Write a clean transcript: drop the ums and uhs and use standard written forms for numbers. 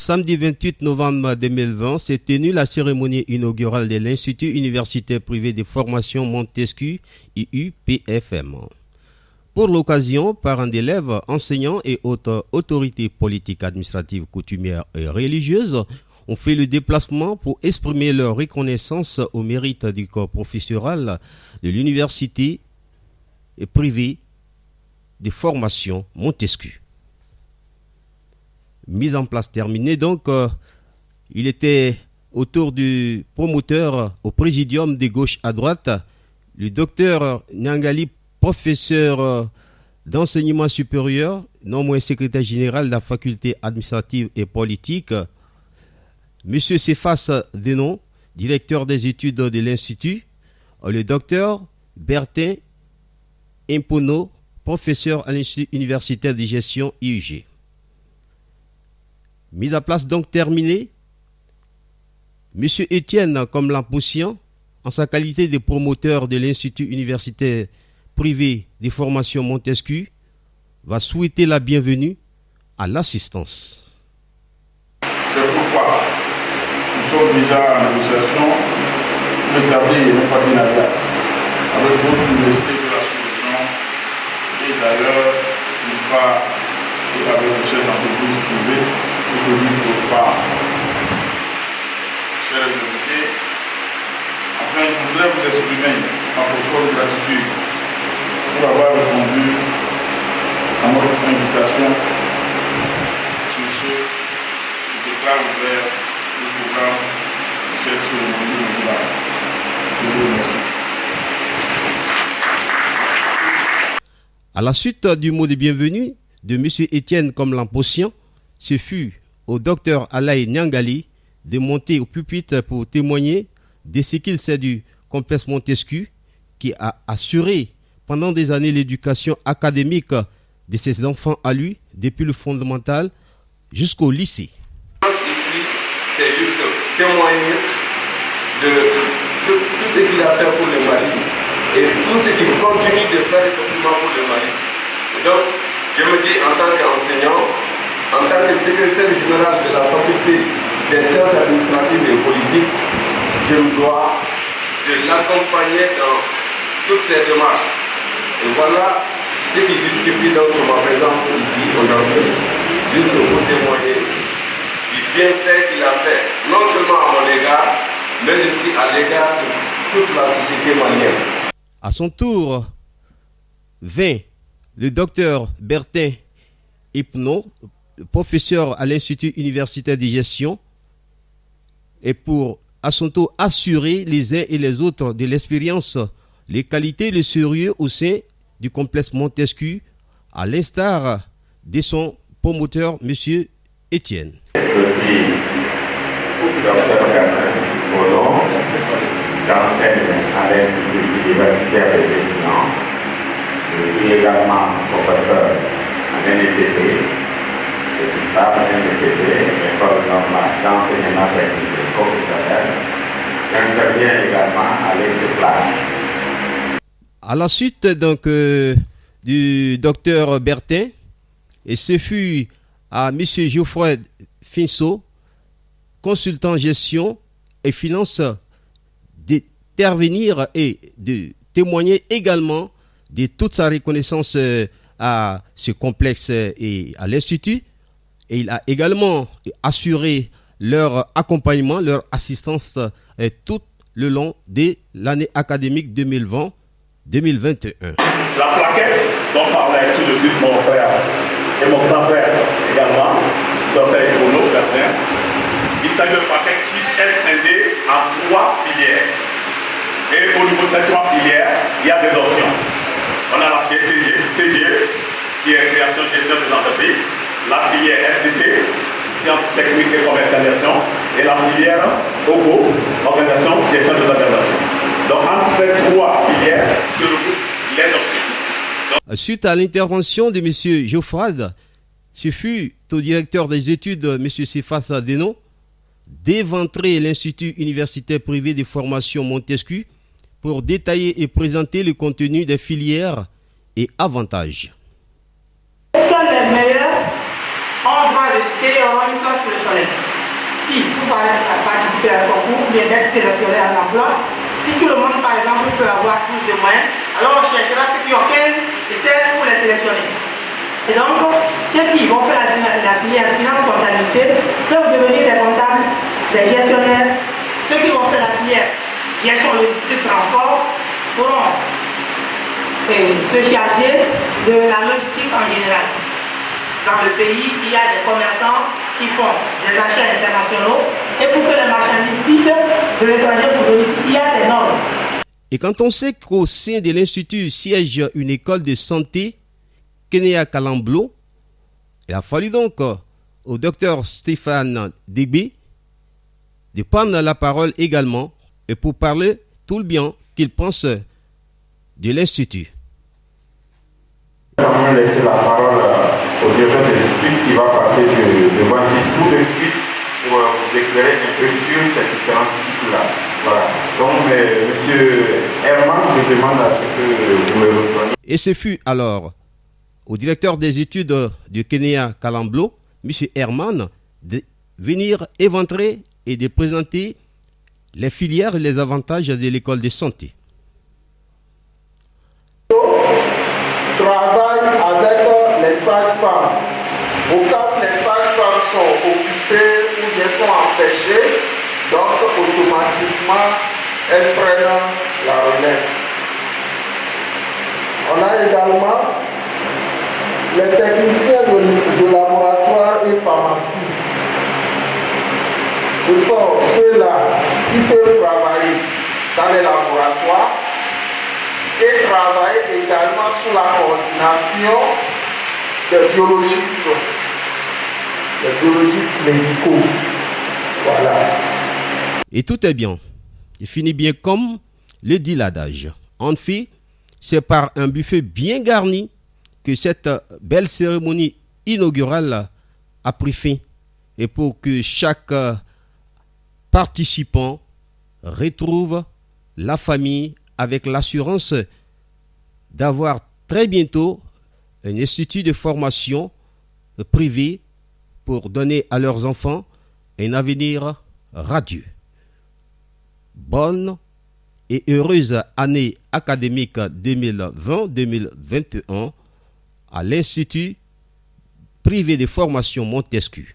samedi 28 novembre 2020 s'est tenue la cérémonie inaugurale de l'Institut universitaire privé de formation Montesquieu, IUPFM. Pour l'occasion, parents d'élèves, enseignants et autres autorités politiques, administratives, coutumières et religieuses ont fait le déplacement pour exprimer leur reconnaissance au mérite du corps professoral de l'université privée de formation Montesquieu. Mise en place terminée, donc, il était autour du promoteur au présidium de gauche à droite, le docteur Nyangali, professeur d'enseignement supérieur, non moins secrétaire général de la faculté administrative et politique, Monsieur Cephas Denon, directeur des études de l'Institut, le docteur Bertin Impono, professeur à l'Institut universitaire de gestion IUG. Mise à place donc terminée, Monsieur Étienne Comlan-Poussian, en sa qualité de promoteur de l'Institut universitaire privé de formation Montesquieu, va souhaiter la bienvenue à l'assistance. C'est pourquoi nous sommes déjà en négociation pour établir un partenariat avec d'autres universités de la sous-région et d'ailleurs, d'une part, et avec les chefs d'entreprise privés et de d'autre part. Chers invités, enfin, je voudrais vous exprimer ma profonde gratitude pour avoir répondu à notre invitation. Sur ce, je déclare ouvert le programme de cette cérémonie inaugurale. Je vous remercie. À la suite du mot de bienvenue de M. Étienne Comlan-Poussian, ce fut au Dr Alain Nyangali de monter au pupitre pour témoigner de ce qu'il sait du complexe Montesquieu qui a assuré pendant des années l'éducation académique de ses enfants à lui, depuis le fondamental jusqu'au lycée. Ici, c'est juste témoigner de tout ce qu'il a fait pour le Mali et tout ce qu'il continue de faire effectivement pour le Mali. Donc, je me dis en tant qu'enseignant, en tant que secrétaire général de la faculté des sciences administratives et politiques, je me dois de l'accompagner dans toutes ces démarches. Et voilà ce qui justifie donc ma présence ici aujourd'hui, juste pour témoigner du bienfait qu'il a fait, non seulement à mon égard, mais aussi à l'égard de toute la société malienne. À son tour, vint le docteur Bertin Impono, professeur à l'Institut universitaire de gestion, et pour à son tour assurer les uns et les autres de l'expérience, les qualités et le sérieux au sein du complexe Montesquieu, à l'instar de son promoteur, M. Étienne. Je suis docteur Bertin Impono, j'enseigne à l'Institut universitaire de gestion. Je suis également professeur à l'NETP, c'est tout ça, l'NETP, l'école normale d'enseignement technique et professionnel. J'interviens également à l'EXEFLASH. À la suite donc du docteur Bertin, et ce fut à M. Geoffroy Finso, consultant gestion et finance, d'intervenir et de témoigner également de toute sa reconnaissance à ce complexe et à l'Institut. Et il a également assuré leur accompagnement, leur assistance tout le long de l'année académique 2020-2021. La plaquette dont parlait tout de suite mon frère et mon grand-frère également, Dr Impono Bertin, il s'agit d'une plaquette qui est scindée en 3 filières. Et au niveau de ces 3 filières, il y a des options. On a la filière CGE, qui est création gestion des entreprises, la filière STC, sciences techniques et commercialisation, et la filière OGO, organisation gestion des organisations. Donc entre ces 3 filières se regroupent les options. Suite à l'intervention de M. Geoffroy, ce fut au directeur des études, M. Cephas Denon, d'éventrer l'Institut universitaire privé de formation Montesquieu pour détailler et présenter le contenu des filières et avantages. Sont les meilleurs, on doit de citer une cloche sur le soleil. Si pour participer à un concours, ou bien d'être sélectionné à l'emploi, si tout le monde, par exemple, peut avoir plus de moyens, alors on cherchera ceux qui ont 15 et 16 pour les sélectionner. Et donc, ceux qui vont faire la filière finance-comptabilité peuvent devenir des comptables, des gestionnaires. Ceux qui vont faire la filière gestion logistique de transport pourront se charger de la logistique en général. Dans le pays, il y a des commerçants qui font des achats internationaux et pour que les marchandises quittent de l'étranger pour venir ici, il y a des normes. Et quand on sait qu'au sein de l'Institut siège une école de santé, Kenya Kalamblo, il a fallu donc au docteur Stéphane Débé de prendre la parole également et pour parler tout le bien qu'il pense de l'Institut. Je vais laisser la parole au directeur des études qui va passer devant tout de suite pour vous éclairer un peu sur ces différents cycles-là. Voilà. Donc, monsieur Herman, je demande à ce que vous me rejoigniez. Et ce fut alors au directeur des études du Kenya Kalamblo, monsieur Herman, de venir éventrer et de présenter les filières et les avantages de l'école de santé. Travaille avec les sages-femmes. Au cas où les sages-femmes sont occupées ou bien sont empêchées, donc automatiquement elles prennent la relève. On a également les techniciens de laboratoire et pharmacie. Ce sont ceux-là qui peuvent travailler dans les laboratoires et travailler également sous la coordination des biologistes médicaux. Voilà. Et tout est bien. Il finit bien comme le dit l'adage. En fait, c'est par un buffet bien garni que cette belle cérémonie inaugurale a pris fin. Et pour que chaque participant retrouve la famille avec l'assurance d'avoir très bientôt un institut de formation privé pour donner à leurs enfants un avenir radieux. Bonne et heureuse année académique 2020-2021 à l'Institut privé de formation Montesquieu.